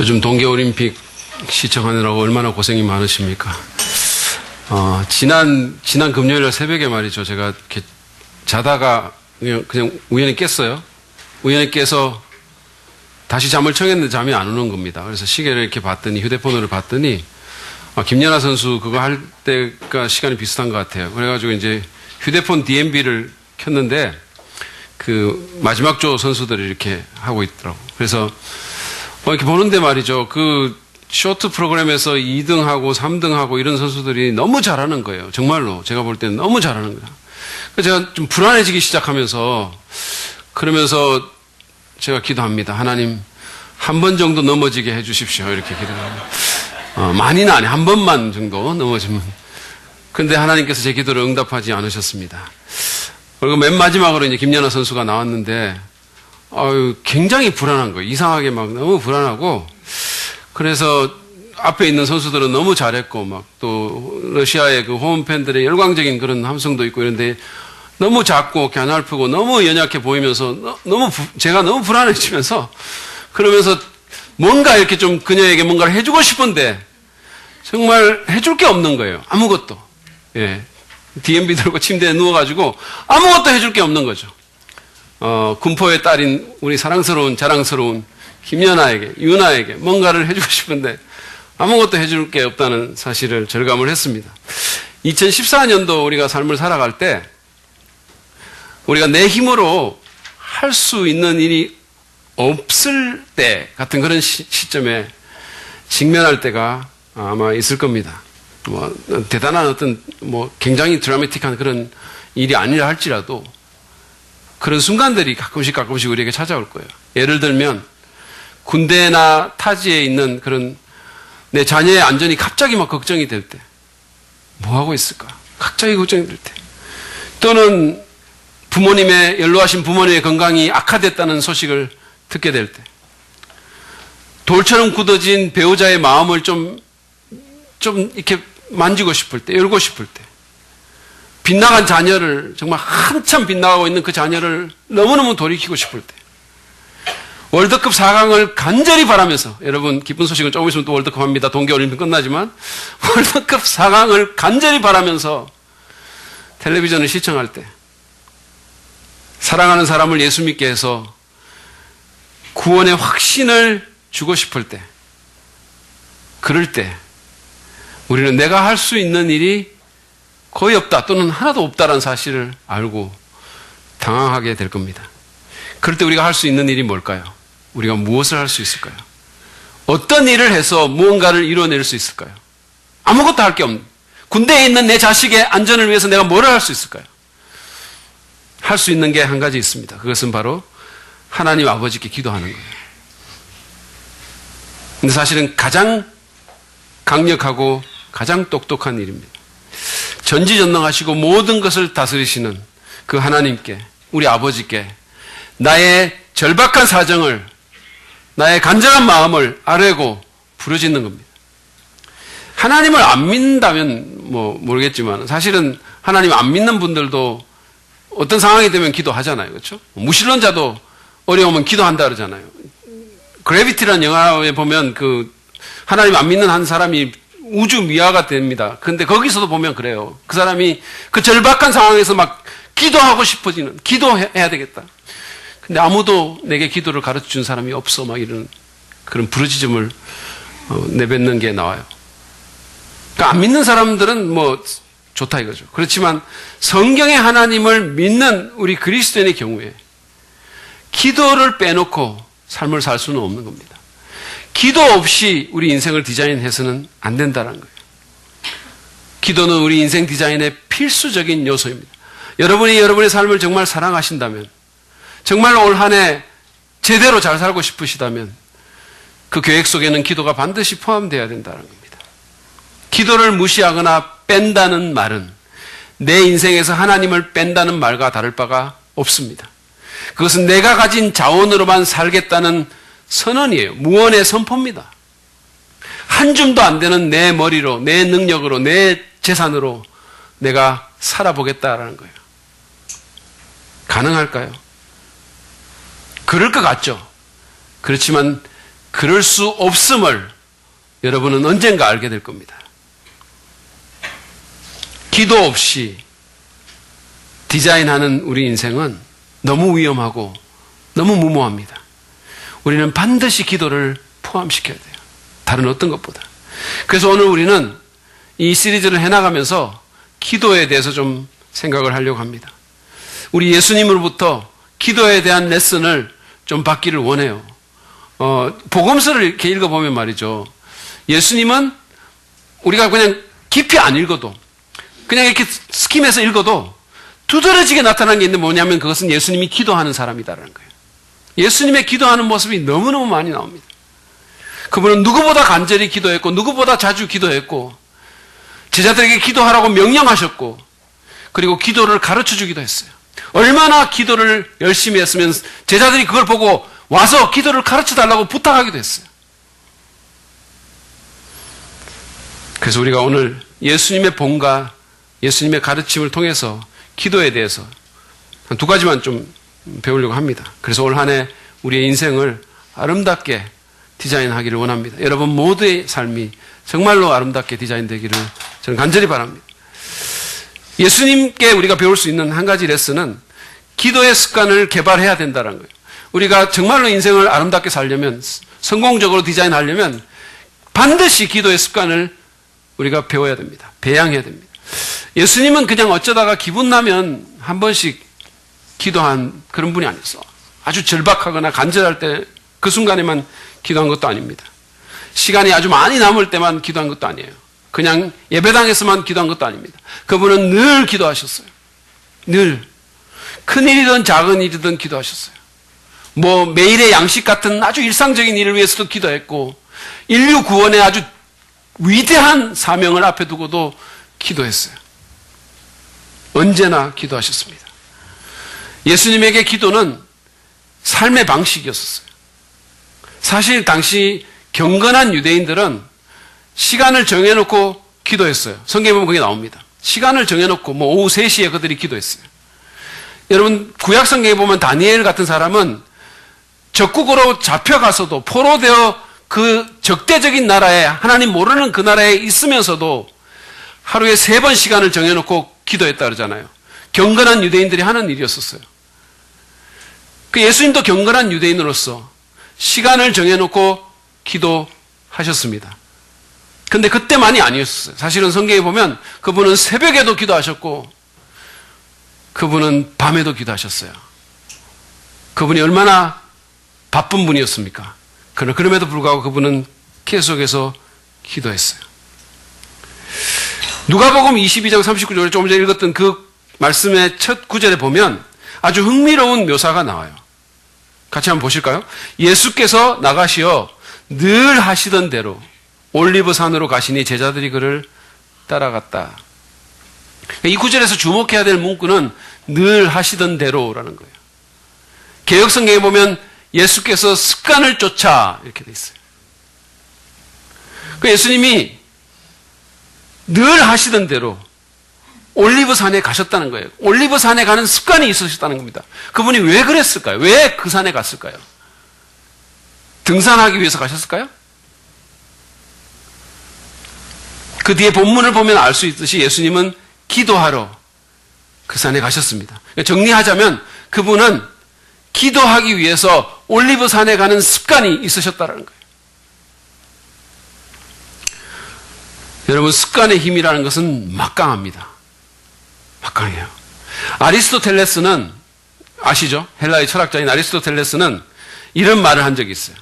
요즘 동계올림픽 시청하느라고 얼마나 고생이 많으십니까? 지난 금요일 새벽에 말이죠. 제가 이렇게 자다가 그냥 우연히 깼어요. 우연히 깨서 다시 잠을 청했는데 잠이 안 오는 겁니다. 그래서 시계를 이렇게 봤더니, 휴대폰으로 봤더니, 김연아 선수 그거 할 때가 시간이 비슷한 것 같아요. 그래가지고 이제 휴대폰 DMB를 켰는데, 그 마지막 조 선수들이 이렇게 하고 있더라고. 그래서 이렇게 보는데 말이죠. 그 쇼트 프로그램에서 2등하고 3등하고 이런 선수들이 너무 잘하는 거예요. 정말로 제가 볼 때는 너무 잘하는 거야. 그래서 제가 좀 불안해지기 시작하면서, 그러면서 제가 기도합니다. 하나님, 한 번 정도 넘어지게 해 주십시오. 이렇게 기도합니다. 많이는 아니, 한 번만 정도 넘어지면. 근데 하나님께서 제 기도를 응답하지 않으셨습니다. 그리고 맨 마지막으로 이제 김연아 선수가 나왔는데, 굉장히 불안한 거예요. 이상하게 막 너무 불안하고, 그래서 앞에 있는 선수들은 너무 잘했고, 막 또 러시아의 그 홈 팬들의 열광적인 그런 함성도 있고 이런데 너무 작고 갸냘프고 너무 연약해 보이면서 제가 너무 불안해지면서, 그러면서 뭔가 이렇게 좀 그녀에게 뭔가를 해주고 싶은데 정말 해줄 게 없는 거예요. 아무것도. 예. DMB 들고 침대에 누워가지고 아무것도 해줄 게 없는 거죠. 군포의 딸인 우리 사랑스러운 자랑스러운 김연아에게, 유나에게 뭔가를 해주고 싶은데 아무것도 해줄 게 없다는 사실을 절감을 했습니다. 2014년도 우리가 삶을 살아갈 때 우리가 내 힘으로 할 수 있는 일이 없을 때 같은 그런 시점에 직면할 때가 아마 있을 겁니다. 대단한 어떤 굉장히 드라마틱한 그런 일이 아니라 할지라도 그런 순간들이 가끔씩 우리에게 찾아올 거예요. 예를 들면 군대나 타지에 있는 그런 내 자녀의 안전이 갑자기 막 걱정이 될 때, 뭐 하고 있을까? 갑자기 걱정이 될 때, 또는 부모님의 연로하신 부모님의 건강이 악화됐다는 소식을 듣게 될 때, 돌처럼 굳어진 배우자의 마음을 좀 이렇게 만지고 싶을 때, 열고 싶을 때, 빗나간 자녀를, 정말 한참 빗나가고 있는 그 자녀를 너무너무 돌이키고 싶을 때, 월드컵 4강을 간절히 바라면서, 여러분 기쁜 소식은 조금 있으면 또 월드컵 합니다. 동계올림픽 끝나지만 월드컵 4강을 간절히 바라면서 텔레비전을 시청할 때, 사랑하는 사람을 예수 믿게 해서 구원의 확신을 주고 싶을 때, 그럴 때 우리는 내가 할 수 있는 일이 거의 없다 또는 하나도 없다라는 사실을 알고 당황하게 될 겁니다. 그럴 때 우리가 할 수 있는 일이 뭘까요? 우리가 무엇을 할 수 있을까요? 어떤 일을 해서 무언가를 이뤄낼 수 있을까요? 아무것도 할 게 없는, 군대에 있는 내 자식의 안전을 위해서 내가 뭘 할 수 있을까요? 할 수 있는 게 한 가지 있습니다. 그것은 바로 하나님 아버지께 기도하는 거예요. 근데 사실은 가장 강력하고 가장 똑똑한 일입니다. 전지전능하시고 모든 것을 다스리시는 그 하나님께, 우리 아버지께 나의 절박한 사정을, 나의 간절한 마음을 아뢰고 부르짖는 겁니다. 하나님을 안 믿는다면 모르겠지만 사실은 하나님 안 믿는 분들도 어떤 상황이 되면 기도하잖아요. 그렇죠? 무신론자도 어려우면 기도한다 그러잖아요. 그래비티라는 영화에 보면 그 하나님 안 믿는 한 사람이 우주 미화가 됩니다. 근데 거기서도 보면 그래요. 그 사람이 그 절박한 상황에서 막 기도하고 싶어지는, 기도해야 되겠다. 근데 아무도 내게 기도를 가르쳐 준 사람이 없어. 막 이런 그런 부르짖음을 내뱉는 게 나와요. 그러니까 안 믿는 사람들은 좋다 이거죠. 그렇지만 성경의 하나님을 믿는 우리 그리스도인의 경우에 기도를 빼놓고 삶을 살 수는 없는 겁니다. 기도 없이 우리 인생을 디자인해서는 안 된다는 거예요. 기도는 우리 인생 디자인의 필수적인 요소입니다. 여러분이 여러분의 삶을 정말 사랑하신다면, 정말 올 한 해 제대로 잘 살고 싶으시다면 그 계획 속에는 기도가 반드시 포함되어야 된다는 겁니다. 기도를 무시하거나 뺀다는 말은 내 인생에서 하나님을 뺀다는 말과 다를 바가 없습니다. 그것은 내가 가진 자원으로만 살겠다는 선언이에요. 무언의 선포입니다. 한 줌도 안 되는 내 머리로, 내 능력으로, 내 재산으로 내가 살아보겠다라는 거예요. 가능할까요? 그럴 것 같죠. 그렇지만 그럴 수 없음을 여러분은 언젠가 알게 될 겁니다. 기도 없이 디자인하는 우리 인생은 너무 위험하고 너무 무모합니다. 우리는 반드시 기도를 포함시켜야 돼요. 다른 어떤 것보다. 그래서 오늘 우리는 이 시리즈를 해나가면서 기도에 대해서 좀 생각을 하려고 합니다. 우리 예수님으로부터 기도에 대한 레슨을 좀 받기를 원해요. 복음서를 이렇게 읽어보면 말이죠. 예수님은 우리가 그냥 깊이 안 읽어도, 그냥 이렇게 스킴해서 읽어도 두드러지게 나타난 게 있는데 뭐냐면 그것은 예수님이 기도하는 사람이다라는 거예요. 예수님의 기도하는 모습이 너무너무 많이 나옵니다. 그분은 누구보다 간절히 기도했고, 누구보다 자주 기도했고, 제자들에게 기도하라고 명령하셨고, 그리고 기도를 가르쳐 주기도 했어요. 얼마나 기도를 열심히 했으면 제자들이 그걸 보고 와서 기도를 가르쳐 달라고 부탁하기도 했어요. 그래서 우리가 오늘 예수님의 본과 예수님의 가르침을 통해서 기도에 대해서 한 두 가지만 좀 배우려고 합니다. 그래서 올 한 해 우리의 인생을 아름답게 디자인하기를 원합니다. 여러분 모두의 삶이 정말로 아름답게 디자인되기를 저는 간절히 바랍니다. 예수님께 우리가 배울 수 있는 한 가지 레슨은 기도의 습관을 개발해야 된다는 거예요. 우리가 정말로 인생을 아름답게 살려면, 성공적으로 디자인하려면 반드시 기도의 습관을 우리가 배워야 됩니다. 배양해야 됩니다. 예수님은 그냥 어쩌다가 기분 나면 한 번씩 기도한 그런 분이 아니었어. 아주 절박하거나 간절할 때 그 순간에만 기도한 것도 아닙니다. 시간이 아주 많이 남을 때만 기도한 것도 아니에요. 그냥 예배당에서만 기도한 것도 아닙니다. 그분은 늘 기도하셨어요. 늘. 큰일이든 작은 일이든 기도하셨어요. 뭐 매일의 양식 같은 아주 일상적인 일을 위해서도 기도했고, 인류 구원의 아주 위대한 사명을 앞에 두고도 기도했어요. 언제나 기도하셨습니다. 예수님에게 기도는 삶의 방식이었어요. 사실 당시 경건한 유대인들은 시간을 정해놓고 기도했어요. 성경에 보면 그게 나옵니다. 시간을 정해놓고 뭐 오후 3시에 그들이 기도했어요. 여러분 구약 성경에 보면 다니엘 같은 사람은 적국으로 잡혀가서도 포로되어 그 적대적인 나라에, 하나님 모르는 그 나라에 있으면서도 하루에 3번 시간을 정해놓고 기도했다 그러잖아요. 경건한 유대인들이 하는 일이었었어요. 그 예수님도 경건한 유대인으로서 시간을 정해놓고 기도하셨습니다. 근데 그때만이 아니었어요. 사실은 성경에 보면 그분은 새벽에도 기도하셨고 그분은 밤에도 기도하셨어요. 그분이 얼마나 바쁜 분이었습니까? 그럼에도 불구하고 그분은 계속해서 기도했어요. 누가복음 22장 39절에 조금 전에 읽었던 그 말씀의 첫 구절에 보면 아주 흥미로운 묘사가 나와요. 같이 한번 보실까요? 예수께서 나가시어 늘 하시던 대로 올리브산으로 가시니 제자들이 그를 따라갔다. 이 구절에서 주목해야 될 문구는 늘 하시던 대로라는 거예요. 개역성경에 보면 예수께서 습관을 쫓아 이렇게 돼 있어요. 그 예수님이 늘 하시던 대로 올리브산에 가셨다는 거예요. 올리브산에 가는 습관이 있으셨다는 겁니다. 그분이 왜 그랬을까요? 왜 그 산에 갔을까요? 등산하기 위해서 가셨을까요? 그 뒤에 본문을 보면 알 수 있듯이 예수님은 기도하러 그 산에 가셨습니다. 정리하자면 그분은 기도하기 위해서 올리브산에 가는 습관이 있으셨다는 거예요. 여러분 습관의 힘이라는 것은 막강합니다. 막강해요. 아리스토텔레스는 아시죠? 헬라의 철학자인 아리스토텔레스는 이런 말을 한 적이 있어요.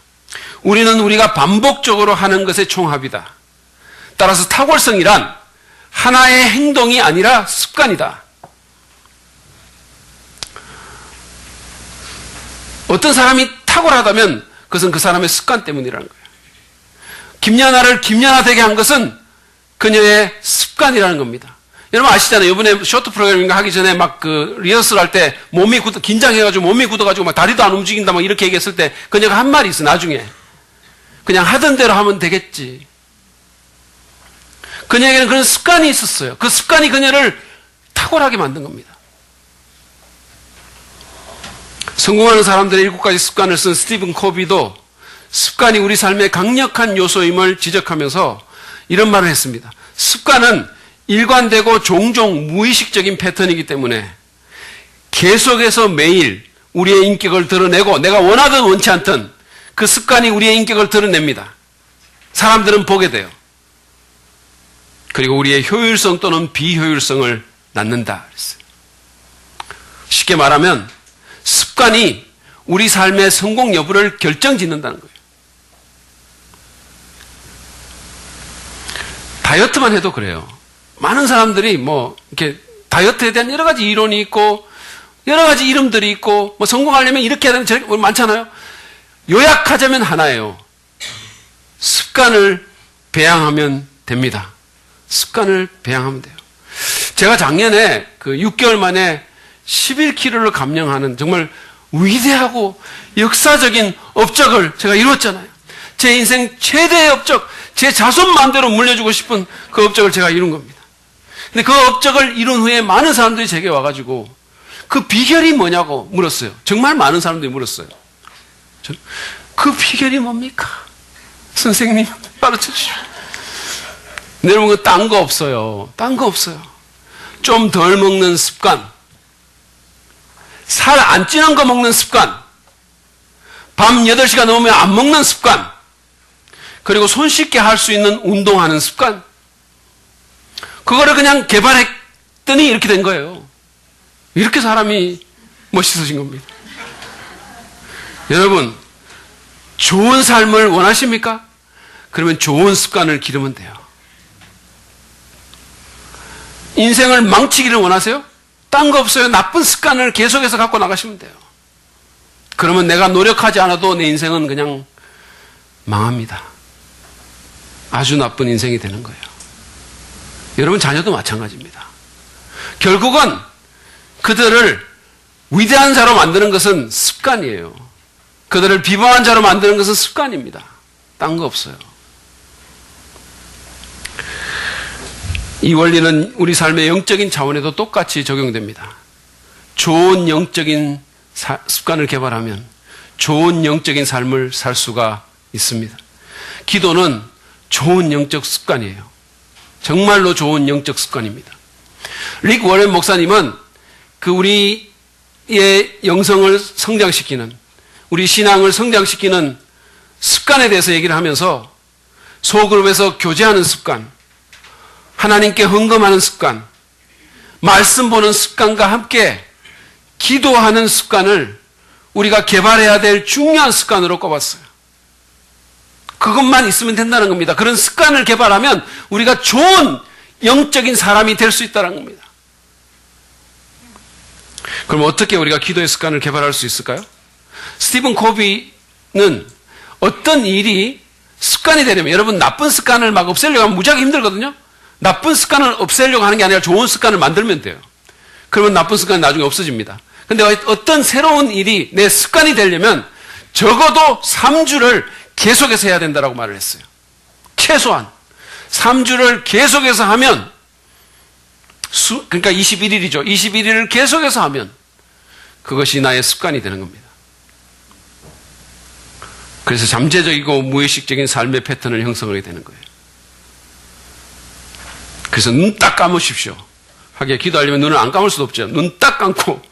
우리는 우리가 반복적으로 하는 것의 총합이다. 따라서 탁월성이란 하나의 행동이 아니라 습관이다. 어떤 사람이 탁월하다면 그것은 그 사람의 습관 때문이라는 거예요. 김연아를 김연아되게 한 것은 그녀의 습관이라는 겁니다. 여러분 아시잖아요. 이번에 쇼트 프로그램인가 하기 전에 막 그 리허설 할 때 몸이 긴장해가지고 몸이 굳어가지고 막 다리도 안 움직인다 막 이렇게 얘기했을 때 그녀가 한 말이 있어. 나중에 그냥 하던 대로 하면 되겠지. 그녀에게는 그런 습관이 있었어요. 그 습관이 그녀를 탁월하게 만든 겁니다. 성공하는 사람들의 7가지 습관을 쓴 스티븐 코비도 습관이 우리 삶의 강력한 요소임을 지적하면서 이런 말을 했습니다. 습관은 일관되고 종종 무의식적인 패턴이기 때문에 계속해서 매일 우리의 인격을 드러내고 내가 원하든 원치 않든 그 습관이 우리의 인격을 드러냅니다. 사람들은 보게 돼요. 그리고 우리의 효율성 또는 비효율성을 낳는다 그랬어요. 쉽게 말하면 습관이 우리 삶의 성공 여부를 결정짓는다는 거예요. 다이어트만 해도 그래요. 많은 사람들이 이렇게 다이어트에 대한 여러 가지 이론이 있고 여러 가지 이름들이 있고 성공하려면 이렇게 해야 되는 저렇게 많잖아요. 요약하자면 하나예요. 습관을 배양하면 됩니다. 습관을 배양하면 돼요. 제가 작년에 그 6개월 만에 11kg를 감량하는 정말 위대하고 역사적인 업적을 제가 이뤘잖아요. 제 인생 최대의 업적, 제 자손 마음대로 물려주고 싶은 그 업적을 제가 이룬 겁니다. 근데 그 업적을 이룬 후에 많은 사람들이 제게 와가지고 그 비결이 뭐냐고 물었어요. 정말 많은 사람들이 물었어요. 그 비결이 뭡니까? 선생님, 가르쳐 주십시오. 여러분, 딴 거 없어요. 딴 거 없어요. 좀 덜 먹는 습관, 살 안 찌는 거 먹는 습관, 밤 8시가 넘으면 안 먹는 습관, 그리고 손쉽게 할 수 있는 운동하는 습관, 그거를 그냥 개발했더니 이렇게 된 거예요. 이렇게 사람이 멋있어진 겁니다. 여러분, 좋은 삶을 원하십니까? 그러면 좋은 습관을 기르면 돼요. 인생을 망치기를 원하세요? 딴 거 없어요. 나쁜 습관을 계속해서 갖고 나가시면 돼요. 그러면 내가 노력하지 않아도 내 인생은 그냥 망합니다. 아주 나쁜 인생이 되는 거예요. 여러분 자녀도 마찬가지입니다. 결국은 그들을 위대한 자로 만드는 것은 습관이에요. 그들을 비범한 자로 만드는 것은 습관입니다. 딴 거 없어요. 이 원리는 우리 삶의 영적인 차원에도 똑같이 적용됩니다. 좋은 영적인 습관을 개발하면 좋은 영적인 삶을 살 수가 있습니다. 기도는 좋은 영적 습관이에요. 정말로 좋은 영적 습관입니다. 릭 워렌 목사님은 그 우리의 영성을 성장시키는, 우리 신앙을 성장시키는 습관에 대해서 얘기를 하면서 소그룹에서 교제하는 습관, 하나님께 헌금하는 습관, 말씀 보는 습관과 함께 기도하는 습관을 우리가 개발해야 될 중요한 습관으로 꼽았어요. 그것만 있으면 된다는 겁니다. 그런 습관을 개발하면 우리가 좋은 영적인 사람이 될 수 있다는 겁니다. 그럼 어떻게 우리가 기도의 습관을 개발할 수 있을까요? 스티븐 코비는 어떤 일이 습관이 되려면, 여러분 나쁜 습관을 막 없애려고 하면 무지하게 힘들거든요. 나쁜 습관을 없애려고 하는 게 아니라 좋은 습관을 만들면 돼요. 그러면 나쁜 습관이 나중에 없어집니다. 근데 어떤 새로운 일이 내 습관이 되려면 적어도 3주를 계속해서 해야 된다고 말을 했어요. 최소한 3주를 계속해서 하면, 그러니까 21일이죠. 21일을 계속해서 하면 그것이 나의 습관이 되는 겁니다. 그래서 잠재적이고 무의식적인 삶의 패턴을 형성하게 되는 거예요. 그래서 눈 딱 감으십시오. 하기야 기도하려면 눈을 안 감을 수도 없죠. 눈 딱 감고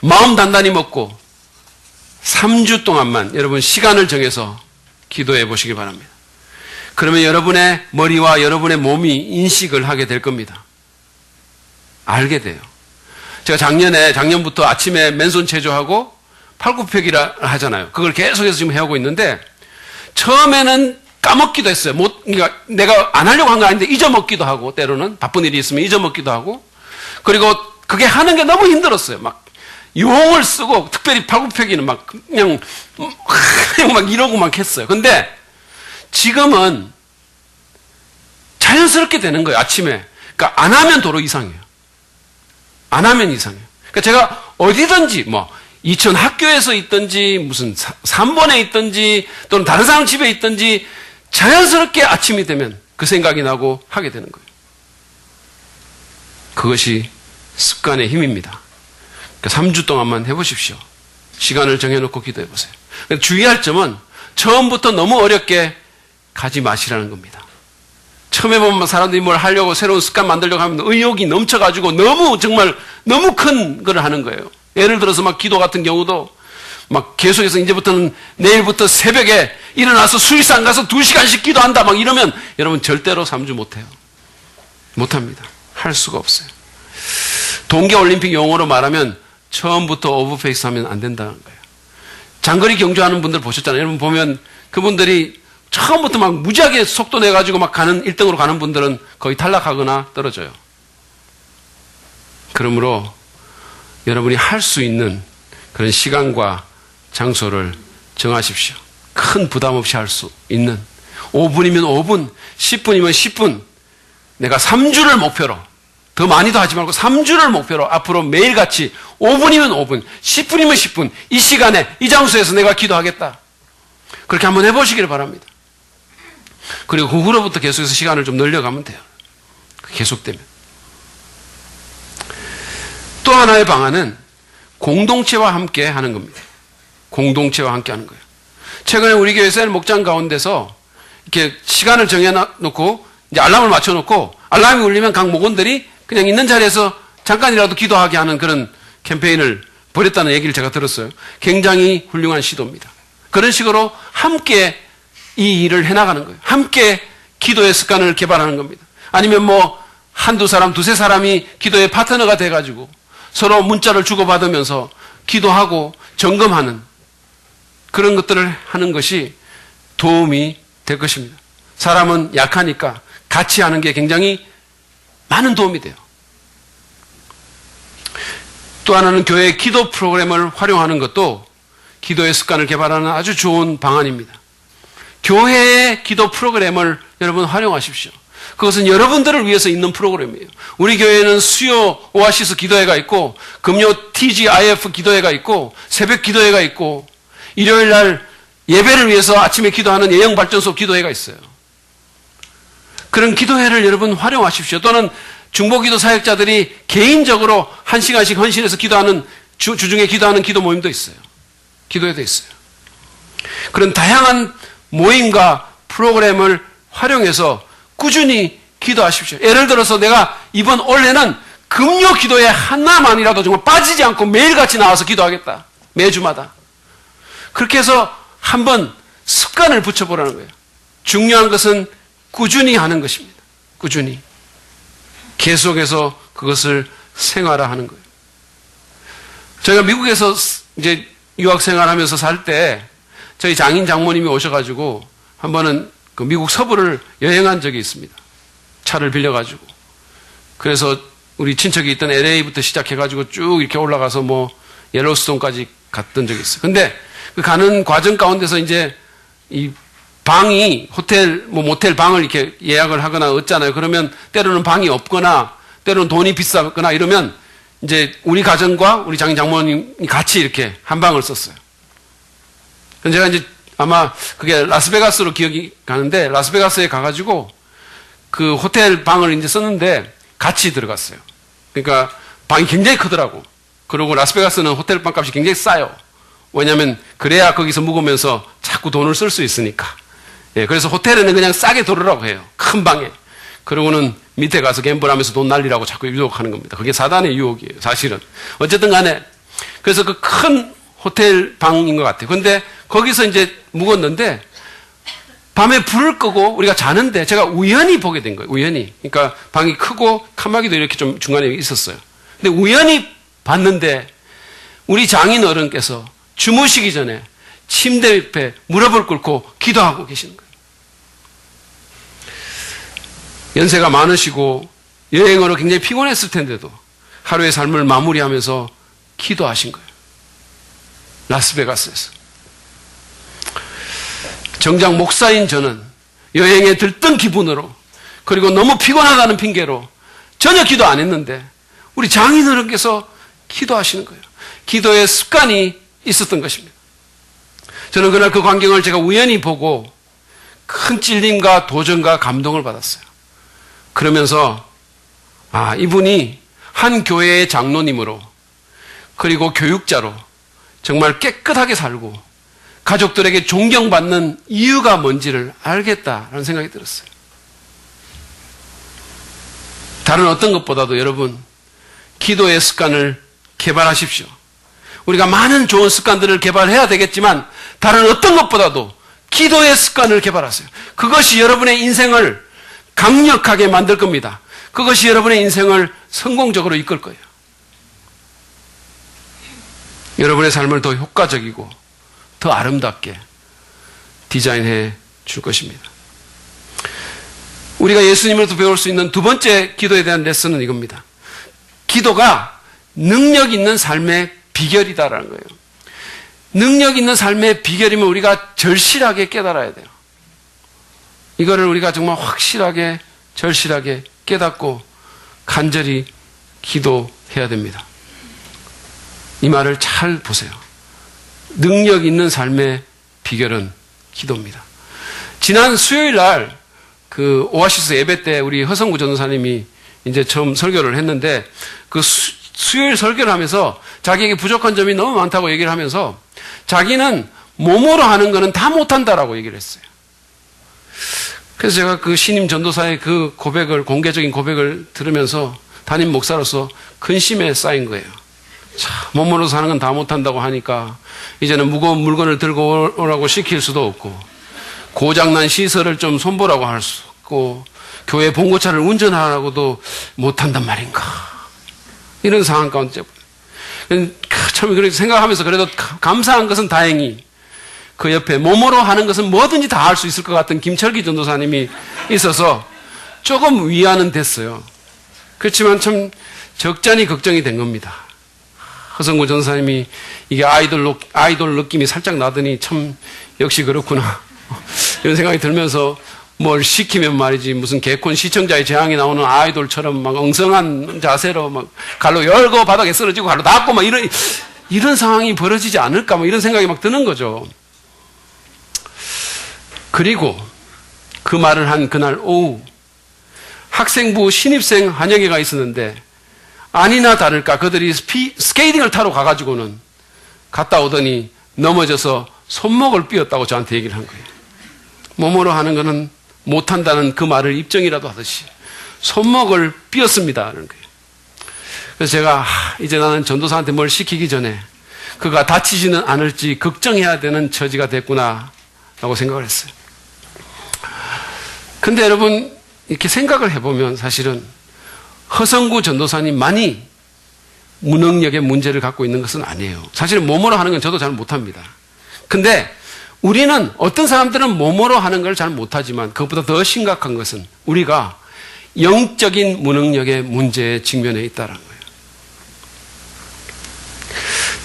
마음 단단히 먹고 3주 동안만 여러분 시간을 정해서 기도해 보시기 바랍니다. 그러면 여러분의 머리와 여러분의 몸이 인식을 하게 될 겁니다. 알게 돼요. 제가 작년부터 아침에 맨손 체조하고 팔굽혀펴기를 하잖아요. 그걸 계속해서 지금 해오고 있는데 처음에는 까먹기도 했어요. 그러니까 내가 안 하려고 한 거 아닌데 잊어먹기도 하고, 때로는 바쁜 일이 있으면 잊어먹기도 하고, 그리고 그게 하는 게 너무 힘들었어요. 막 용을 쓰고, 특별히 팔굽혀펴기는 막 그냥 막 이러고 막 했어요. 근데 지금은 자연스럽게 되는 거예요. 아침에. 그러니까 안 하면 도로 이상해요. 안 하면 이상해요. 그러니까 제가 어디든지 이천 학교에서 있든지 무슨 산본에 있든지 또는 다른 사람 집에 있든지 자연스럽게 아침이 되면 그 생각이 나고 하게 되는 거예요. 그것이 습관의 힘입니다. 그러니까 3주 동안만 해보십시오. 시간을 정해놓고 기도해보세요. 주의할 점은 처음부터 너무 어렵게 가지 마시라는 겁니다. 처음에 보면 사람들이 뭘 하려고 새로운 습관 만들려고 하면 의욕이 넘쳐가지고 너무 큰 걸 하는 거예요. 예를 들어서 막 기도 같은 경우도 막 계속해서 이제부터는 내일부터 새벽에 일어나서 수일상 가서 2시간씩 기도한다 막 이러면 여러분 절대로 삼주 못해요. 못합니다. 할 수가 없어요. 동계올림픽 용어로 말하면 처음부터 오버페이스 하면 안 된다는 거예요. 장거리 경주하는 분들 보셨잖아요. 여러분 보면 그분들이 처음부터 막 무지하게 속도 내가지고 막 가는 1등으로 가는 분들은 거의 탈락하거나 떨어져요. 그러므로 여러분이 할 수 있는 그런 시간과 장소를 정하십시오. 큰 부담 없이 할 수 있는 5분이면 5분, 10분이면 10분 내가 3주를 목표로 더 많이도 하지 말고 3주를 목표로 앞으로 매일같이 5분이면 5분, 10분이면 10분 이 시간에 이 장소에서 내가 기도하겠다. 그렇게 한번 해보시기를 바랍니다. 그리고 그 후로부터 계속해서 시간을 좀 늘려가면 돼요. 계속되면. 또 하나의 방안은 공동체와 함께 하는 겁니다. 공동체와 함께 하는 거예요. 최근에 우리 교회에서는 목장 가운데서 이렇게 시간을 정해놓고 이제 알람을 맞춰놓고 알람이 울리면 각 목원들이 그냥 있는 자리에서 잠깐이라도 기도하게 하는 그런 캠페인을 벌였다는 얘기를 제가 들었어요. 굉장히 훌륭한 시도입니다. 그런 식으로 함께 이 일을 해나가는 거예요. 함께 기도의 습관을 개발하는 겁니다. 아니면 뭐 한두 사람, 두세 사람이 기도의 파트너가 돼가지고 서로 문자를 주고받으면서 기도하고 점검하는 그런 것들을 하는 것이 도움이 될 것입니다. 사람은 약하니까 같이 하는 게 굉장히 많은 도움이 돼요. 또 하나는 교회의 기도 프로그램을 활용하는 것도 기도의 습관을 개발하는 아주 좋은 방안입니다. 교회의 기도 프로그램을 여러분 활용하십시오. 그것은 여러분들을 위해서 있는 프로그램이에요. 우리 교회는 수요 오아시스 기도회가 있고 금요 TGIF 기도회가 있고 새벽 기도회가 있고 일요일 날 예배를 위해서 아침에 기도하는 예영발전소 기도회가 있어요. 그런 기도회를 여러분 활용하십시오. 또는 중보기도 사역자들이 개인적으로 1시간씩 헌신해서 기도하는 주중에 기도하는 기도 모임도 있어요. 기도회도 있어요. 그런 다양한 모임과 프로그램을 활용해서 꾸준히 기도하십시오. 예를 들어서 내가 이번 올해는 금요 기도에 하나만이라도 정말 빠지지 않고 매일같이 나와서 기도하겠다. 매주마다. 그렇게 해서 한번 습관을 붙여보라는 거예요. 중요한 것은 꾸준히 하는 것입니다. 꾸준히. 계속해서 그것을 생활화하는 거예요. 저희가 미국에서 이제 유학 생활하면서 살 때 저희 장인 장모님이 오셔가지고 한 번은 그 미국 서부를 여행한 적이 있습니다. 차를 빌려가지고. 그래서 우리 친척이 있던 LA부터 시작해가지고 쭉 이렇게 올라가서 뭐 옐로스톤까지 갔던 적이 있어요. 근데 그 가는 과정 가운데서 이제 이 방이 호텔, 뭐 모텔 방을 이렇게 예약을 하거나 얻잖아요. 그러면 때로는 방이 없거나 때로는 돈이 비싸거나 이러면 이제 우리 가정과 우리 장인 장모님이 같이 이렇게 한 방을 썼어요. 그래서 제가 이제 아마 그게 라스베가스로 기억이 가는데 라스베가스에 가가지고 그 호텔 방을 이제 썼는데 같이 들어갔어요. 그러니까 방이 굉장히 크더라고. 그리고 라스베가스는 호텔 방 값이 굉장히 싸요. 왜냐하면 그래야 거기서 묵으면서 자꾸 돈을 쓸 수 있으니까. 예, 그래서 호텔에는 그냥 싸게 들어오라고 해요. 큰 방에. 그러고는 밑에 가서 갬블하면서 돈 날리라고 자꾸 유혹하는 겁니다. 그게 사단의 유혹이에요. 사실은. 어쨌든 간에 그래서 그 큰 호텔 방인 것 같아요. 근데 거기서 이제 묵었는데 밤에 불을 끄고 우리가 자는데 제가 우연히 보게 된 거예요. 우연히. 그러니까 방이 크고 칸막이도 이렇게 좀 중간에 있었어요. 근데 우연히 봤는데 우리 장인 어른께서 주무시기 전에 침대 옆에 무릎을 꿇고 기도하고 계시는 거예요. 연세가 많으시고 여행으로 굉장히 피곤했을 텐데도 하루의 삶을 마무리하면서 기도하신 거예요. 라스베가스에서. 정작 목사인 저는 여행에 들뜬 기분으로 그리고 너무 피곤하다는 핑계로 전혀 기도 안 했는데 우리 장인어른께서 기도하시는 거예요. 기도의 습관이 있었던 것입니다. 저는 그날 그 광경을 제가 우연히 보고 큰 찔림과 도전과 감동을 받았어요. 그러면서 이분이 한 교회의 장로님으로 그리고 교육자로 정말 깨끗하게 살고 가족들에게 존경받는 이유가 뭔지를 알겠다라는 생각이 들었어요. 다른 어떤 것보다도 여러분, 기도의 습관을 개발하십시오. 우리가 많은 좋은 습관들을 개발해야 되겠지만 다른 어떤 것보다도 기도의 습관을 개발하세요. 그것이 여러분의 인생을 강력하게 만들 겁니다. 그것이 여러분의 인생을 성공적으로 이끌 거예요. 여러분의 삶을 더 효과적이고 더 아름답게 디자인해 줄 것입니다. 우리가 예수님으로부터 배울 수 있는 두 번째 기도에 대한 레슨은 이겁니다. 기도가 능력 있는 삶의 비결이다라는 거예요. 능력 있는 삶의 비결이면 우리가 절실하게 깨달아야 돼요. 이거를 우리가 정말 확실하게 절실하게 깨닫고 간절히 기도해야 됩니다. 이 말을 잘 보세요. 능력 있는 삶의 비결은 기도입니다. 지난 수요일 날 그 오아시스 예배 때 우리 허성구 전도사님이 이제 처음 설교를 했는데 그 수요일 설교를 하면서 자기에게 부족한 점이 너무 많다고 얘기를 하면서 자기는 몸으로 하는 거는 다 못한다라고 얘기를 했어요. 그래서 제가 그 신임 전도사의 그 고백을, 공개적인 고백을 들으면서 담임 목사로서 근심에 쌓인 거예요. 자, 몸으로 사는 건 다 못한다고 하니까 이제는 무거운 물건을 들고 오라고 시킬 수도 없고 고장난 시설을 좀 손보라고 할 수 없고 교회 봉고차를 운전하라고도 못한단 말인가. 이런 상황 가운데 참 그렇게 생각하면서 그래도 감사한 것은 다행히 그 옆에 몸으로 하는 것은 뭐든지 다 할 수 있을 것 같은 김철기 전도사님이 있어서 조금 위안은 됐어요. 그렇지만 참 적잖이 걱정이 된 겁니다. 허성구 전도사님이 이게 아이돌 느낌이 살짝 나더니 참 역시 그렇구나. 이런 생각이 들면서 뭘 시키면 말이지 무슨 개콘 시청자의 재앙이 나오는 아이돌처럼 막 엉성한 자세로 막 갈로 열고 바닥에 쓰러지고 갈로 닿고 막 이런 상황이 벌어지지 않을까 막 이런 생각이 막 드는 거죠. 그리고 그 말을 한 그날 오후 학생부 신입생 한영회가 있었는데 아니나 다를까 그들이 스케이팅을 타러 가가지고는 갔다 오더니 넘어져서 손목을 삐었다고 저한테 얘기를 한 거예요. 몸으로 하는 거는 못한다는 그 말을 입증이라도 하듯이 손목을 삐었습니다. 그런 거예요. 그래서 제가 이제 나는 전도사한테 뭘 시키기 전에 그가 다치지는 않을지 걱정해야 되는 처지가 됐구나 라고 생각을 했어요. 근데 여러분 이렇게 생각을 해보면 사실은 허성구 전도사님만이 무능력의 문제를 갖고 있는 것은 아니에요. 사실은 몸으로 하는 건 저도 잘 못합니다. 근데 우리는 어떤 사람들은 몸으로 하는 걸 잘 못하지만 그것보다 더 심각한 것은 우리가 영적인 무능력의 문제에 직면해 있다는 거예요.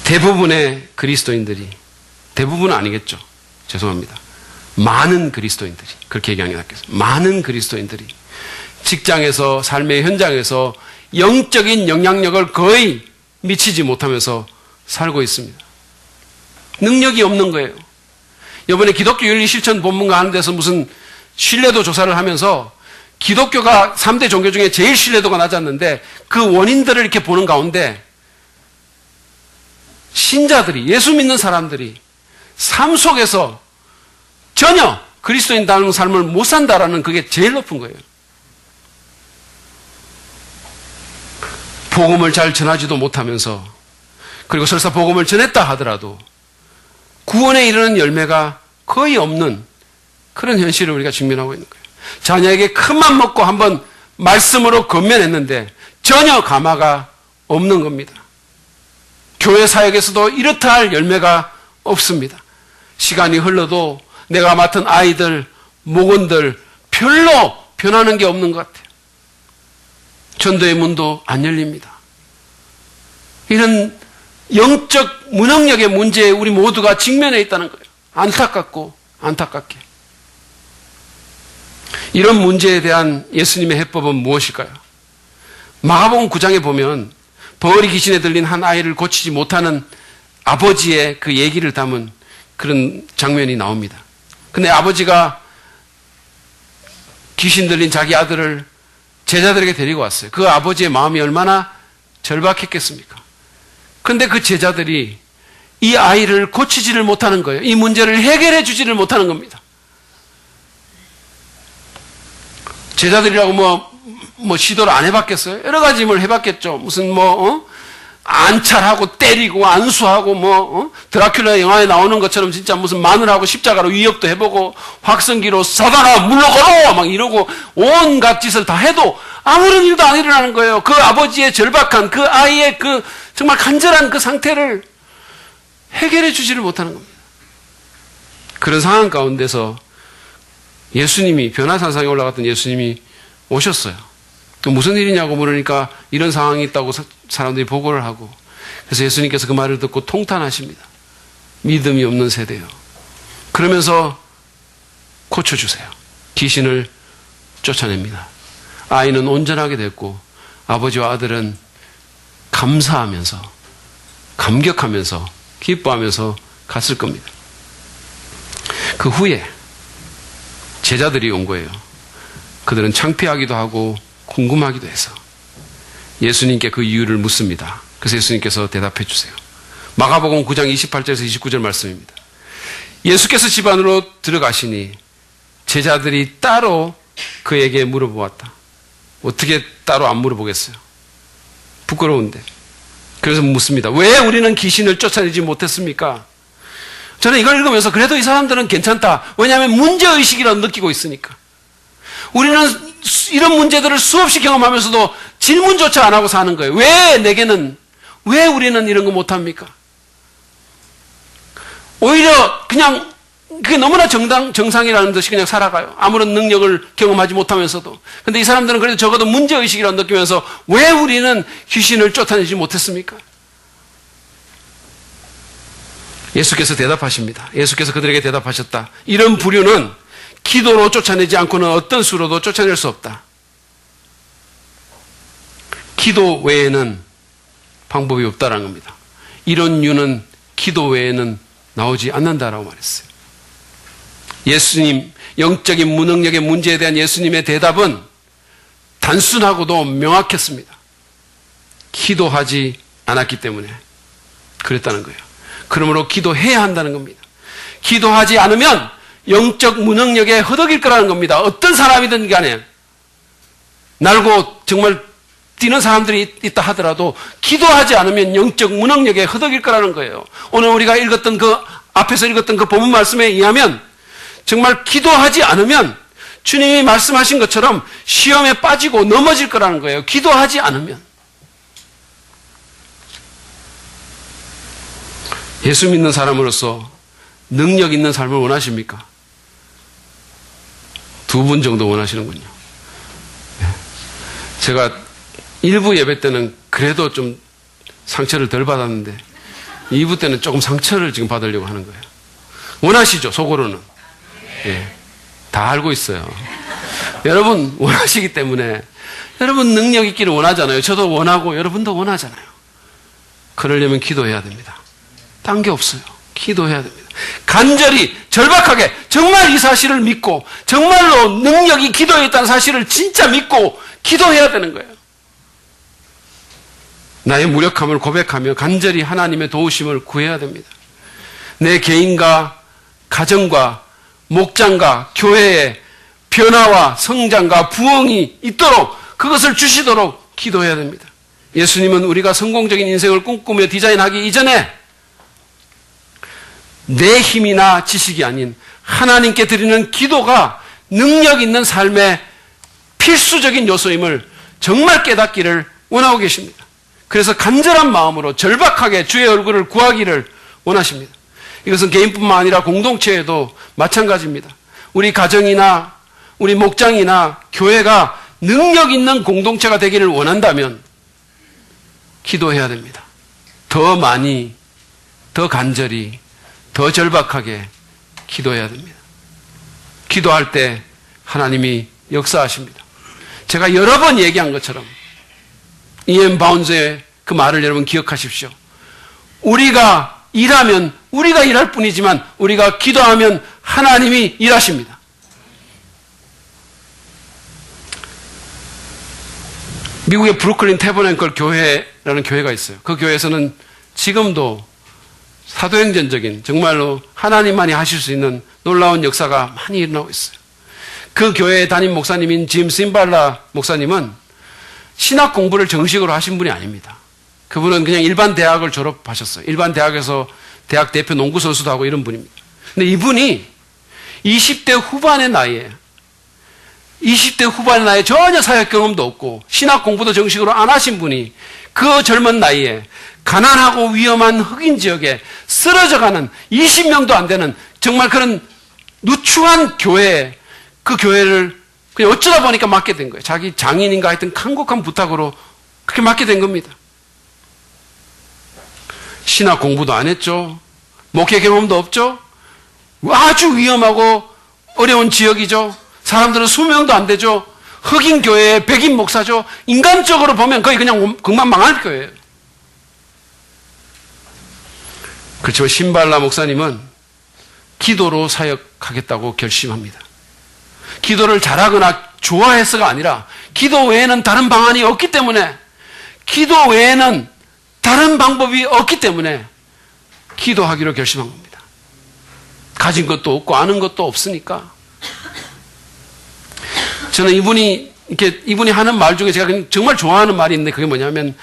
대부분의 그리스도인들이, 대부분은 아니겠죠. 죄송합니다. 많은 그리스도인들이, 그렇게 얘기하는 게 낫겠어요. 많은 그리스도인들이 직장에서, 삶의 현장에서 영적인 영향력을 거의 미치지 못하면서 살고 있습니다. 능력이 없는 거예요. 이번에 기독교 윤리 실천 본문가 하는 데서 무슨 신뢰도 조사를 하면서 기독교가 3대 종교 중에 제일 신뢰도가 낮았는데 그 원인들을 이렇게 보는 가운데 신자들이, 예수 믿는 사람들이 삶 속에서 전혀 그리스도인다운 삶을 못 산다라는 그게 제일 높은 거예요. 복음을 잘 전하지도 못하면서 그리고 설사 복음을 전했다 하더라도 구원에 이르는 열매가 거의 없는 그런 현실을 우리가 직면하고 있는 거예요. 자녀에게 큰맘 먹고 한번 말씀으로 건면했는데 전혀 감화가 없는 겁니다. 교회 사역에서도 이렇다 할 열매가 없습니다. 시간이 흘러도 내가 맡은 아이들, 목원들 별로 변하는 게 없는 것 같아요. 전도의 문도 안 열립니다. 이런 영적 무능력의 문제에 우리 모두가 직면해 있다는 거예요. 안타깝고 안타깝게. 이런 문제에 대한 예수님의 해법은 무엇일까요? 마가복음 9장에 보면 버어리 귀신에 들린 한 아이를 고치지 못하는 아버지의 그 얘기를 담은 그런 장면이 나옵니다. 근데 아버지가 귀신 들린 자기 아들을 제자들에게 데리고 왔어요. 그 아버지의 마음이 얼마나 절박했겠습니까? 근데 그 제자들이 이 아이를 고치지를 못하는 거예요. 이 문제를 해결해 주지를 못하는 겁니다. 제자들이라고 뭐 시도를 안 해봤겠어요? 여러 가지 뭘 해봤겠죠. 무슨 안찰하고 때리고 안수하고 드라큘라 영화에 나오는 것처럼 진짜 무슨 마늘하고 십자가로 위협도 해보고 확성기로 사단아 물러가라 막 이러고 온갖 짓을 다 해도 아무런 일도 안 일어나는 거예요. 그 아버지의 절박한 그 아이의 그 정말 간절한 그 상태를 해결해 주지를 못하는 겁니다. 그런 상황 가운데서 예수님이 변화산상에 올라갔던 예수님이 오셨어요. 무슨 일이냐고 물으니까 이런 상황이 있다고 사람들이 보고를 하고, 그래서 예수님께서 그 말을 듣고 통탄하십니다. 믿음이 없는 세대요. 그러면서 고쳐주세요. 귀신을 쫓아냅니다. 아이는 온전하게 됐고 아버지와 아들은 감사하면서 감격하면서 기뻐하면서 갔을 겁니다. 그 후에 제자들이 온 거예요. 그들은 창피하기도 하고 궁금하기도 해서 예수님께 그 이유를 묻습니다. 그래서 예수님께서 대답해 주세요. 마가복음 9장 28절에서 29절 말씀입니다. 예수께서 집 안으로 들어가시니 제자들이 따로 그에게 물어보았다. 어떻게 따로 안 물어보겠어요? 부끄러운데. 그래서 묻습니다. 왜 우리는 귀신을 쫓아내지 못했습니까? 저는 이걸 읽으면서 그래도 이 사람들은 괜찮다. 왜냐하면 문제의식이라고 느끼고 있으니까. 우리는 이런 문제들을 수없이 경험하면서도 질문조차 안 하고 사는 거예요. 왜 우리는 이런 거 못합니까? 오히려 그냥 그게 너무나 정상이라는 듯이 그냥 살아가요. 아무런 능력을 경험하지 못하면서도. 근데 이 사람들은 그래도 적어도 문제의식이라고 느끼면서 왜 우리는 귀신을 쫓아내지 못했습니까? 예수께서 대답하십니다. 예수께서 그들에게 대답하셨다. 이런 부류는 기도로 쫓아내지 않고는 어떤 수로도 쫓아낼 수 없다. 기도 외에는 방법이 없다라는 겁니다. 이런 유는 기도 외에는 나오지 않는다라고 말했어요. 예수님, 영적인 무능력의 문제에 대한 예수님의 대답은 단순하고도 명확했습니다. 기도하지 않았기 때문에 그랬다는 거예요. 그러므로 기도해야 한다는 겁니다. 기도하지 않으면 영적 무능력에 허덕일 거라는 겁니다. 어떤 사람이든 간에 날고 정말 뛰는 사람들이 있다 하더라도 기도하지 않으면 영적 무능력에 허덕일 거라는 거예요. 오늘 우리가 읽었던 앞에서 읽었던 그 본문 말씀에 의하면 정말 기도하지 않으면 주님이 말씀하신 것처럼 시험에 빠지고 넘어질 거라는 거예요. 기도하지 않으면. 예수 믿는 사람으로서 능력 있는 삶을 원하십니까? 2분 정도 원하시는군요. 제가 1부 예배 때는 그래도 좀 상처를 덜 받았는데 2부 때는 조금 상처를 지금 받으려고 하는 거예요. 원하시죠, 속으로는. 예, 다 알고 있어요. 여러분 원하시기 때문에 여러분 능력 있기를 원하잖아요. 저도 원하고 여러분도 원하잖아요. 그러려면 기도해야 됩니다. 딴 게 없어요. 기도해야 됩니다. 간절히 절박하게 정말 이 사실을 믿고 정말로 능력이 기도에 있다는 사실을 진짜 믿고 기도해야 되는 거예요. 나의 무력함을 고백하며 간절히 하나님의 도우심을 구해야 됩니다. 내 개인과 가정과 목장과 교회의 변화와 성장과 부흥이 있도록 그것을 주시도록 기도해야 됩니다. 예수님은 우리가 성공적인 인생을 꿈꾸며 디자인하기 이전에 내 힘이나 지식이 아닌 하나님께 드리는 기도가 능력 있는 삶의 필수적인 요소임을 정말 깨닫기를 원하고 계십니다. 그래서 간절한 마음으로 절박하게 주의 얼굴을 구하기를 원하십니다. 이것은 개인뿐만 아니라 공동체에도 마찬가지입니다. 우리 가정이나 우리 목장이나 교회가 능력 있는 공동체가 되기를 원한다면 기도해야 됩니다. 더 많이, 더 간절히, 더 절박하게 기도해야 됩니다. 기도할 때 하나님이 역사하십니다. 제가 여러 번 얘기한 것처럼 이엠 바운즈의 그 말을 여러분 기억하십시오. 우리가 일하면 우리가 일할 뿐이지만 우리가 기도하면 하나님이 일하십니다. 미국의 브루클린 태버낸클 교회라는 교회가 있어요. 그 교회에서는 지금도 사도행전적인 정말로 하나님만이 하실 수 있는 놀라운 역사가 많이 일어나고 있어요. 그 교회의 담임 목사님인 짐 심발라 목사님은 신학 공부를 정식으로 하신 분이 아닙니다. 그분은 그냥 일반 대학을 졸업하셨어요. 일반 대학에서 대학 대표 농구 선수도 하고 이런 분입니다. 근데 이분이 20대 후반의 나이에 전혀 사역 경험도 없고 신학 공부도 정식으로 안 하신 분이 그 젊은 나이에 가난하고 위험한 흑인 지역에 쓰러져가는 20명도 안 되는 정말 그런 누추한 교회에 그 교회를 그냥 어쩌다 보니까 맡게 된 거예요. 자기 장인인가 하여튼 간곡한 부탁으로 그렇게 맡게 된 겁니다. 신학 공부도 안 했죠. 목회 경험도 없죠. 아주 위험하고 어려운 지역이죠. 사람들은 수명도 안 되죠. 흑인 교회의 백인 목사죠. 인간적으로 보면 거의 그냥 금방 망할 교회예요. 그렇지만 신발라 목사님은 기도로 사역하겠다고 결심합니다. 기도를 잘하거나 좋아해서가 아니라 기도 외에는 다른 방안이 없기 때문에 기도 외에는 다른 방법이 없기 때문에 기도하기로 결심한 겁니다. 가진 것도 없고 아는 것도 없으니까. 저는 이분이 하는 말 중에 제가 정말 좋아하는 말이 있는데 그게 뭐냐면,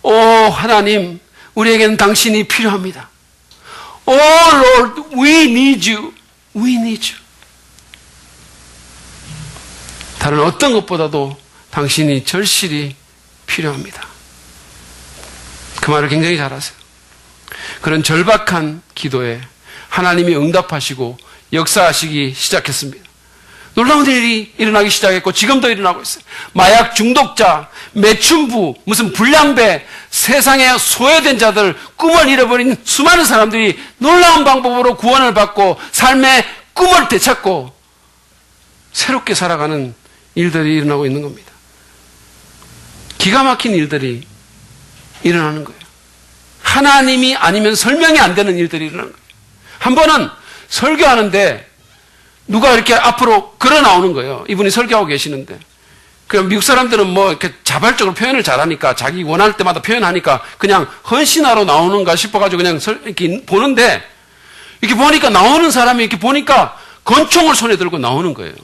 오 하나님, 우리에게는 당신이 필요합니다. Oh Lord, we need you. We need you. 다른 어떤 것보다도 당신이 절실히 필요합니다. 그 말을 굉장히 잘하세요. 그런 절박한 기도에 하나님이 응답하시고 역사하시기 시작했습니다. 놀라운 일이 일어나기 시작했고 지금도 일어나고 있어요. 마약 중독자, 매춘부, 무슨 불량배, 세상에 소외된 자들, 꿈을 잃어버린 수많은 사람들이 놀라운 방법으로 구원을 받고 삶의 꿈을 되찾고 새롭게 살아가는 일들이 일어나고 있는 겁니다. 기가 막힌 일들이 일어나는 거예요. 하나님이 아니면 설명이 안 되는 일들이 일어나는 거예요. 한 번은 설교하는데 누가 이렇게 앞으로 걸어 나오는 거예요. 이분이 설교하고 계시는데. 그럼 미국 사람들은 뭐 이렇게 자발적으로 표현을 잘하니까 자기 원할 때마다 표현하니까 그냥 헌신하러 나오는가 싶어가지고 그냥 이렇게 보는데 이렇게 보니까 나오는 사람이 이렇게 보니까 권총을 손에 들고 나오는 거예요.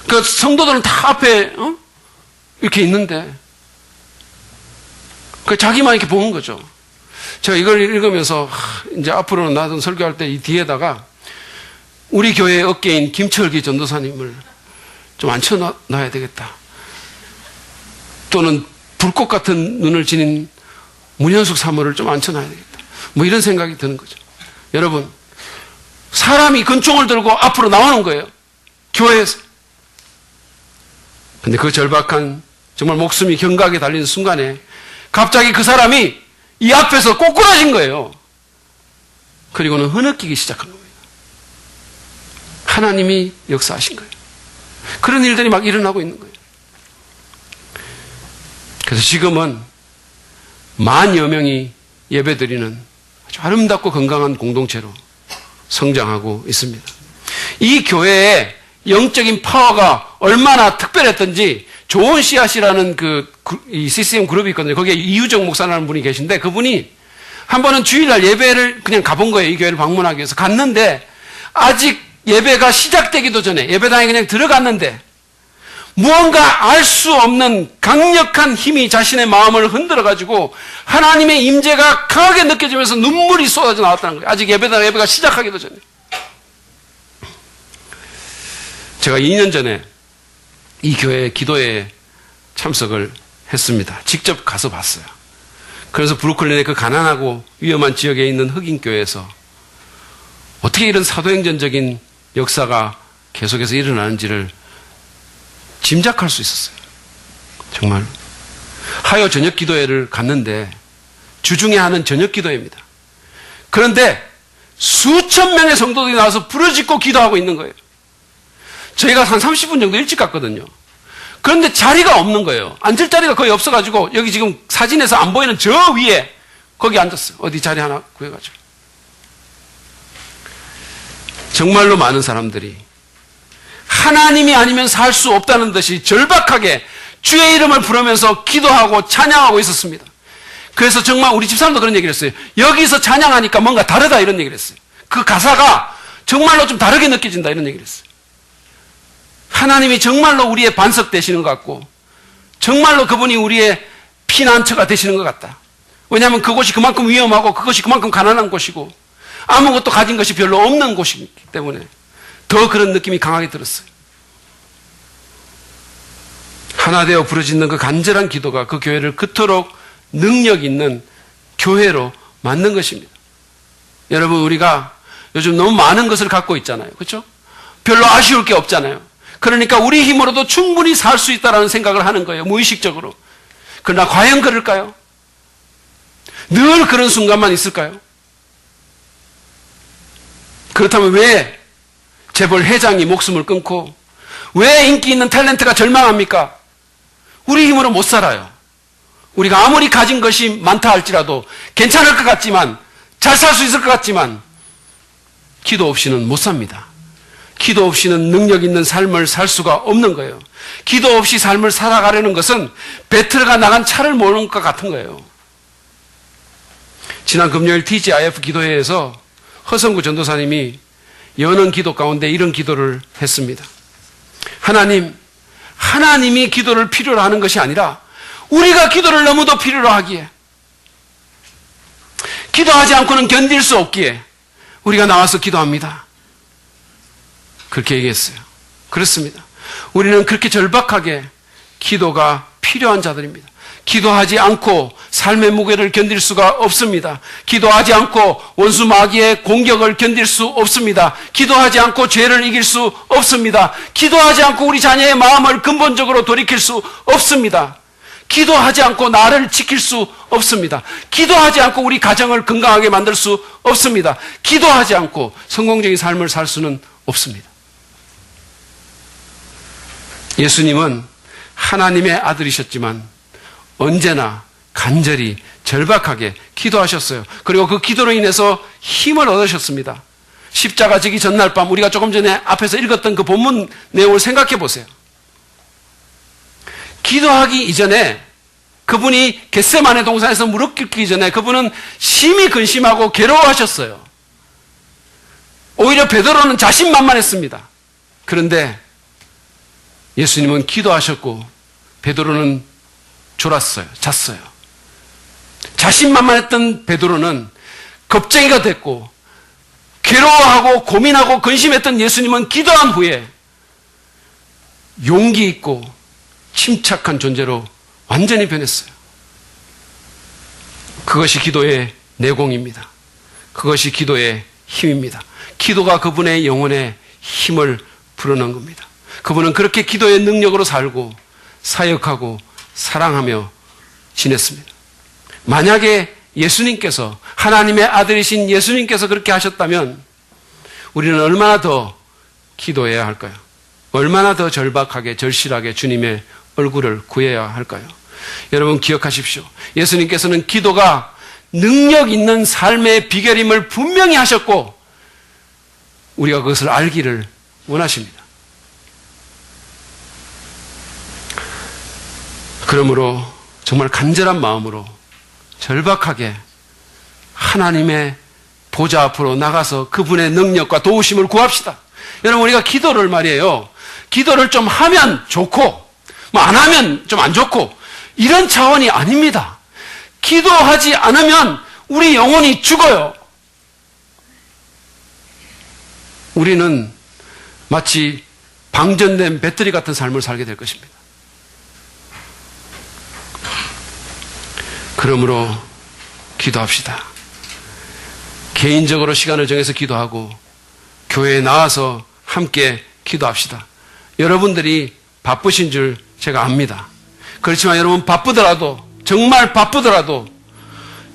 그 성도들은 다 앞에 이렇게 있는데 그 자기만 이렇게 보는 거죠. 제가 이걸 읽으면서 이제 앞으로는 나도 설교할 때 이 뒤에다가 우리 교회의 어깨인 김철기 전도사님을 좀 앉혀놔야 되겠다. 또는 불꽃 같은 눈을 지닌 문현숙 사모를 좀 앉혀놔야 되겠다. 뭐 이런 생각이 드는 거죠. 여러분, 사람이 권총을 들고 앞으로 나오는 거예요. 교회에서. 근데 그 절박한 정말 목숨이 경각에 달리는 순간에 갑자기 그 사람이 이 앞에서 꼬꾸라진 거예요. 그리고는 흐느끼기 시작한 겁니다. 하나님이 역사하신 거예요. 그런 일들이 막 일어나고 있는 거예요. 그래서 지금은 10,000여 명이 예배드리는 아주 아름답고 건강한 공동체로 성장하고 있습니다. 이 교회의 영적인 파워가 얼마나 특별했던지 좋은 씨앗이라는 이 CCM 그룹이 있거든요. 거기에 이유정 목사라는 분이 계신데 그분이 한 번은 주일날 예배를 그냥 가본 거예요. 이 교회를 방문하기 위해서. 갔는데 아직 예배가 시작되기도 전에 예배당에 그냥 들어갔는데 무언가 알 수 없는 강력한 힘이 자신의 마음을 흔들어가지고 하나님의 임재가 강하게 느껴지면서 눈물이 쏟아져 나왔다는 거예요. 아직 예배가 시작하기도 전에. 제가 2년 전에 이 교회 기도회에 참석을 했습니다. 직접 가서 봤어요. 그래서 브루클린의 그 가난하고 위험한 지역에 있는 흑인 교회에서 어떻게 이런 사도행전적인 역사가 계속해서 일어나는지를 짐작할 수 있었어요. 정말. 하여 저녁 기도회를 갔는데 주중에 하는 저녁 기도회입니다. 그런데 수천 명의 성도들이 나와서 부르짖고 기도하고 있는 거예요. 저희가 한 30분 정도 일찍 갔거든요. 그런데 자리가 없는 거예요. 앉을 자리가 거의 없어가지고 여기 지금 사진에서 안 보이는 저 위에 거기 앉았어요. 어디 자리 하나 구해가지고. 정말로 많은 사람들이 하나님이 아니면 살 수 없다는 듯이 절박하게 주의 이름을 부르면서 기도하고 찬양하고 있었습니다. 그래서 정말 우리 집사람도 그런 얘기를 했어요. 여기서 찬양하니까 뭔가 다르다 이런 얘기를 했어요. 그 가사가 정말로 좀 다르게 느껴진다 이런 얘기를 했어요. 하나님이 정말로 우리의 반석 되시는 것 같고 정말로 그분이 우리의 피난처가 되시는 것 같다. 왜냐하면 그곳이 그만큼 위험하고 그것이 그만큼 가난한 곳이고 아무것도 가진 것이 별로 없는 곳이기 때문에 더 그런 느낌이 강하게 들었어요. 하나 되어 부르짖는 그 간절한 기도가 그 교회를 그토록 능력 있는 교회로 만든 것입니다. 여러분, 우리가 요즘 너무 많은 것을 갖고 있잖아요. 그렇죠? 별로 아쉬울 게 없잖아요. 그러니까 우리 힘으로도 충분히 살 수 있다는 생각을 하는 거예요. 무의식적으로. 그러나 과연 그럴까요? 늘 그런 순간만 있을까요? 그렇다면 왜 재벌 회장이 목숨을 끊고 왜 인기 있는 탤런트가 절망합니까? 우리 힘으로 못 살아요. 우리가 아무리 가진 것이 많다 할지라도 괜찮을 것 같지만 잘 살 수 있을 것 같지만 기도 없이는 못 삽니다. 기도 없이는 능력 있는 삶을 살 수가 없는 거예요. 기도 없이 삶을 살아가려는 것은 배틀가 나간 차를 모르는 것 같은 거예요. 지난 금요일 TGIF 기도회에서 허성구 전도사님이 여는 기도 가운데 이런 기도를 했습니다. 하나님이 기도를 필요로 하는 것이 아니라 우리가 기도를 너무도 필요로 하기에 기도하지 않고는 견딜 수 없기에 우리가 나와서 기도합니다. 그렇게 얘기했어요. 그렇습니다. 우리는 그렇게 절박하게 기도가 필요한 자들입니다. 기도하지 않고 삶의 무게를 견딜 수가 없습니다. 기도하지 않고 원수 마귀의 공격을 견딜 수 없습니다. 기도하지 않고 죄를 이길 수 없습니다. 기도하지 않고 우리 자녀의 마음을 근본적으로 돌이킬 수 없습니다. 기도하지 않고 나를 지킬 수 없습니다. 기도하지 않고 우리 가정을 건강하게 만들 수 없습니다. 기도하지 않고 성공적인 삶을 살 수는 없습니다. 예수님은 하나님의 아들이셨지만 언제나 간절히 절박하게 기도하셨어요. 그리고 그 기도로 인해서 힘을 얻으셨습니다. 십자가 지기 전날 밤 우리가 조금 전에 앞에서 읽었던 그 본문 내용을 생각해 보세요. 기도하기 이전에 그분이 겟세마네 동산에서 무릎 꿇기 전에 그분은 심히 근심하고 괴로워하셨어요. 오히려 베드로는 자신만만했습니다. 그런데 예수님은 기도하셨고 베드로는 졸았어요. 잤어요. 자신만만했던 베드로는 겁쟁이가 됐고 괴로워하고 고민하고 근심했던 예수님은 기도한 후에 용기 있고 침착한 존재로 완전히 변했어요. 그것이 기도의 내공입니다. 그것이 기도의 힘입니다. 기도가 그분의 영혼에 힘을 불어넣은 겁니다. 그분은 그렇게 기도의 능력으로 살고 사역하고 사랑하며 지냈습니다. 만약에 예수님께서 하나님의 아들이신 예수님께서 그렇게 하셨다면 우리는 얼마나 더 기도해야 할까요? 얼마나 더 절박하게 절실하게 주님의 얼굴을 구해야 할까요? 여러분 기억하십시오. 예수님께서는 기도가 능력 있는 삶의 비결임을 분명히 하셨고 우리가 그것을 알기를 원하십니다. 그러므로 정말 간절한 마음으로 절박하게 하나님의 보좌 앞으로 나가서 그분의 능력과 도우심을 구합시다. 여러분 우리가 기도를 말이에요. 기도를 좀 하면 좋고 뭐 안 하면 좀 안 좋고 이런 차원이 아닙니다. 기도하지 않으면 우리 영혼이 죽어요. 우리는 마치 방전된 배터리 같은 삶을 살게 될 것입니다. 그러므로 기도합시다. 개인적으로 시간을 정해서 기도하고 교회에 나와서 함께 기도합시다. 여러분들이 바쁘신 줄 제가 압니다. 그렇지만 여러분 바쁘더라도 정말 바쁘더라도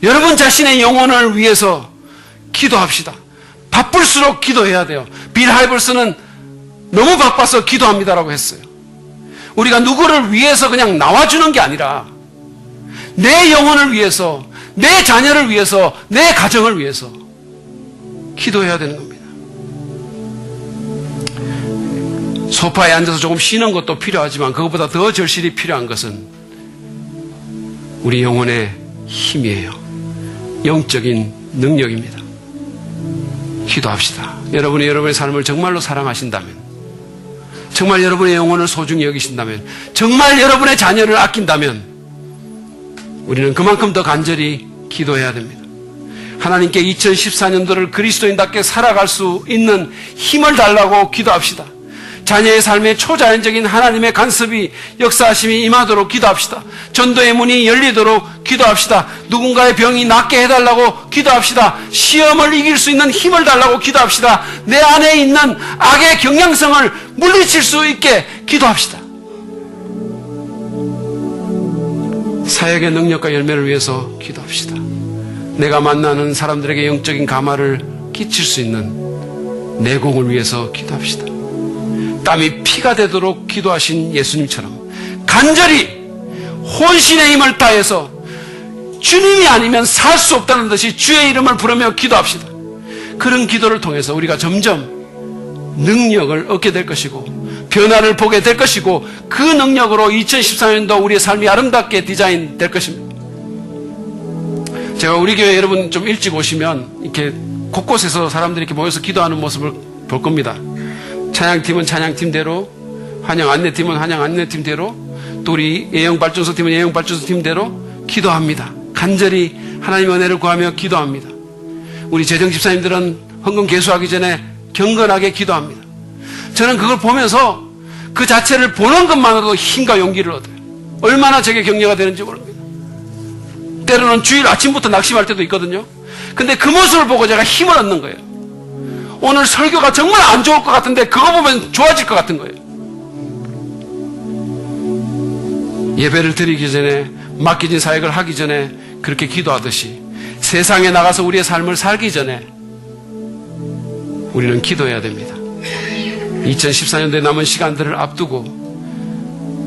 여러분 자신의 영혼을 위해서 기도합시다. 바쁠수록 기도해야 돼요. 빌 하이블스는 너무 바빠서 기도합니다라고 했어요. 우리가 누구를 위해서 그냥 나와주는 게 아니라 내 영혼을 위해서, 내 자녀를 위해서, 내 가정을 위해서 기도해야 되는 겁니다. 소파에 앉아서 조금 쉬는 것도 필요하지만 그것보다 더 절실히 필요한 것은 우리 영혼의 힘이에요. 영적인 능력입니다. 기도합시다. 여러분이 여러분의 삶을 정말로 사랑하신다면, 정말 여러분의 영혼을 소중히 여기신다면, 정말 여러분의 자녀를 아낀다면 우리는 그만큼 더 간절히 기도해야 됩니다. 하나님께 2014년도를 그리스도인답게 살아갈 수 있는 힘을 달라고 기도합시다. 자녀의 삶에 초자연적인 하나님의 간섭이 역사하심이 임하도록 기도합시다. 전도의 문이 열리도록 기도합시다. 누군가의 병이 낫게 해달라고 기도합시다. 시험을 이길 수 있는 힘을 달라고 기도합시다. 내 안에 있는 악의 경향성을 물리칠 수 있게 기도합시다. 사역의 능력과 열매를 위해서 기도합시다. 내가 만나는 사람들에게 영적인 감화를 끼칠 수 있는 내공을 위해서 기도합시다. 땀이 피가 되도록 기도하신 예수님처럼 간절히 혼신의 힘을 다해서 주님이 아니면 살 수 없다는 듯이 주의 이름을 부르며 기도합시다. 그런 기도를 통해서 우리가 점점 능력을 얻게 될 것이고 변화를 보게 될 것이고 그 능력으로 2014년도 우리의 삶이 아름답게 디자인될 것입니다. 제가 우리 교회 여러분 좀 일찍 오시면 이렇게 곳곳에서 사람들이 이렇게 모여서 기도하는 모습을 볼 겁니다. 찬양팀은 찬양팀대로, 환영 안내팀은 환영 안내팀대로, 또 우리 예영발전소팀은 예영발전소팀대로 기도합니다. 간절히 하나님의 은혜를 구하며 기도합니다. 우리 재정집사님들은 헌금 개수하기 전에 경건하게 기도합니다. 저는 그걸 보면서 그 자체를 보는 것만으로도 힘과 용기를 얻어요. 얼마나 제게 격려가 되는지 모릅니다. 때로는 주일 아침부터 낙심할 때도 있거든요. 근데 그 모습을 보고 제가 힘을 얻는 거예요. 오늘 설교가 정말 안 좋을 것 같은데 그거 보면 좋아질 것 같은 거예요. 예배를 드리기 전에, 맡겨진 사역을 하기 전에 그렇게 기도하듯이 세상에 나가서 우리의 삶을 살기 전에 우리는 기도해야 됩니다. 2014년도에 남은 시간들을 앞두고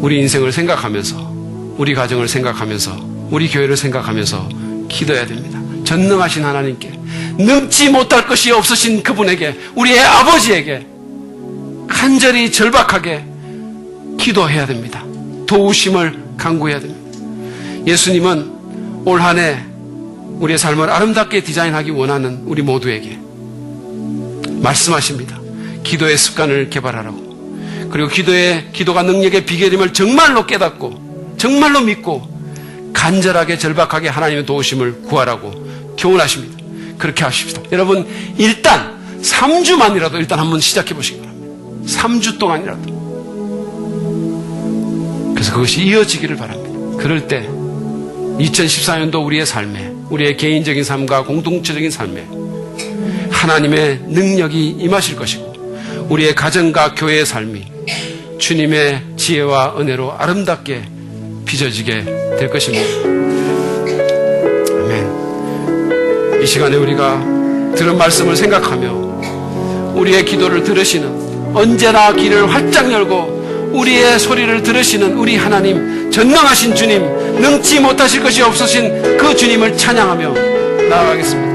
우리 인생을 생각하면서, 우리 가정을 생각하면서, 우리 교회를 생각하면서 기도해야 됩니다. 전능하신 하나님께, 능치 못할 것이 없으신 그분에게, 우리의 아버지에게 간절히 절박하게 기도해야 됩니다. 도우심을 간구해야 됩니다. 예수님은 올 한 해 우리의 삶을 아름답게 디자인하기 원하는 우리 모두에게 말씀하십니다. 기도의 습관을 개발하라고. 그리고 기도가 능력의 비결임을 정말로 깨닫고 정말로 믿고 간절하게 절박하게 하나님의 도우심을 구하라고 교훈하십니다. 그렇게 하십시다. 여러분, 일단 3주만이라도 일단 한번 시작해 보시기 바랍니다. 3주 동안이라도. 그래서 그것이 이어지기를 바랍니다. 그럴 때 2014년도 우리의 삶에, 우리의 개인적인 삶과 공동체적인 삶에 하나님의 능력이 임하실 것이고 우리의 가정과 교회의 삶이 주님의 지혜와 은혜로 아름답게 빚어지게 될 것입니다. 아멘. 이 시간에 우리가 들은 말씀을 생각하며 우리의 기도를 들으시는, 언제나 길을 활짝 열고 우리의 소리를 들으시는 우리 하나님, 전능하신 주님, 능치 못하실 것이 없으신 그 주님을 찬양하며 나아가겠습니다.